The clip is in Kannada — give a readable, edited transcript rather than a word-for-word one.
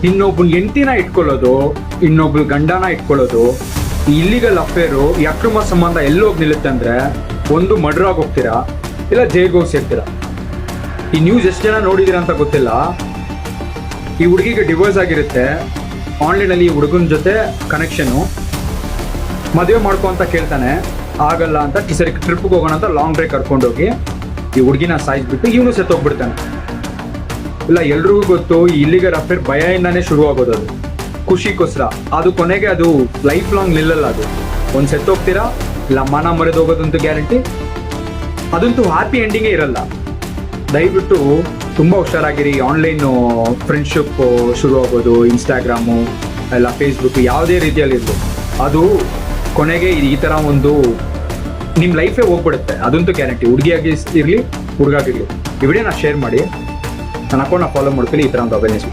ಇನ್ನೊಬ್ಬನ ಹೆಂಡತಿನ ಇಟ್ಕೊಳ್ಳೋದು, ಇನ್ನೊಬ್ಳ ಗಂಡನ ಇಟ್ಕೊಳ್ಳೋದು, ಇಲ್ಲಿಗಲ್ ಅಫೇರು, ಈ ಅಕ್ರಮ ಸಂಬಂಧ ಎಲ್ಲೋಗಿ ನಿಲ್ಲುತ್ತೆ ಅಂದ್ರೆ ಒಂದು ಮರ್ಡರ್ ಆಗಿ ಹೋಗ್ತೀರಾ, ಇಲ್ಲ ಜೈಲ್ಗೆ ಹೋಗಿ ಸೇರ್ತೀರಾ. ಈ ನ್ಯೂಸ್ ಎಷ್ಟು ಜನ ನೋಡಿದಿರ ಅಂತ ಗೊತ್ತಿಲ್ಲ. ಈ ಹುಡುಗಿಗೆ ಡಿವೋರ್ಸ್ ಆಗಿರುತ್ತೆ, ಆನ್ಲೈನಲ್ಲಿ ಈ ಹುಡುಗನ ಜೊತೆ ಕನೆಕ್ಷನು, ಮದುವೆ ಮಾಡ್ಕೊ ಅಂತ ಕೇಳ್ತಾನೆ, ಆಗಲ್ಲ ಅಂತ ಸರಿ ಟ್ರಿಪ್ಗೆ ಹೋಗೋಣ ಅಂತ ಲಾಂಗ್ ಡ್ರೈವ್ ಕರ್ಕೊಂಡೋಗಿ ಈ ಹುಡುಗಿನ ಸಾಯಿಸ್ಬಿಟ್ಟು ಇವನು ಸತ್ತೋಗ್ಬಿಡ್ತಾನೆ. ಇಲ್ಲ ಎಲ್ರಿಗೂ ಗೊತ್ತು, ಈ ಇಲ್ಲಿಗಲ್ ಅಫೇರ್ ಭಯದಿಂದಾನೇ ಶುರುವಾಗೋದು. ಅದು ಖುಷಿಗೋಸ್ಕರ, ಅದು ಕೊನೆಗೆ ಅದು ಲೈಫ್ ಲಾಂಗ್ ನಿಲ್ಲಲ್ಲ. ಅದು ಒಂದು ಸತ್ತೋಗ್ತೀರಾ, ಇಲ್ಲ ಮನ ಮರೆದು ಹೋಗೋದಂತೂ ಗ್ಯಾರಂಟಿ. ಅದಂತೂ ಹ್ಯಾಪಿ ಎಂಡಿಂಗೇ ಇರಲ್ಲ. ದಯವಿಟ್ಟು ತುಂಬ ಹುಷಾರಾಗಿರಿ. ಆನ್ಲೈನು ಫ್ರೆಂಡ್ಶಿಪ್ ಶುರುವಾಗೋದು, ಇನ್ಸ್ಟಾಗ್ರಾಮು ಇಲ್ಲ ಫೇಸ್ಬುಕ್ ಯಾವುದೇ ರೀತಿಯಲ್ಲಿರಲಿ, ಅದು ಕೊನೆಗೆ ಈ ಥರ ಒಂದು ನಿಮ್ಮ ಲೈಫೇ ಹೋಗ್ಬಿಡುತ್ತೆ, ಅದಂತೂ ಗ್ಯಾರಂಟಿ. ಹುಡುಗಿಯಾಗಿ ಇರಲಿ ಹುಡುಗಾಗಿರಲಿ. ಈ ವಿಡಿಯೋನ ಶೇರ್ ಮಾಡಿ, ನನ್ನ ಅಕೌಂಟ್ನ ಫಾಲೋ ಮಾಡ್ಕೊಳ್ಳಿ. ಈ ಥರ ಒಂದು ಅವೇರ್ನೆಸ್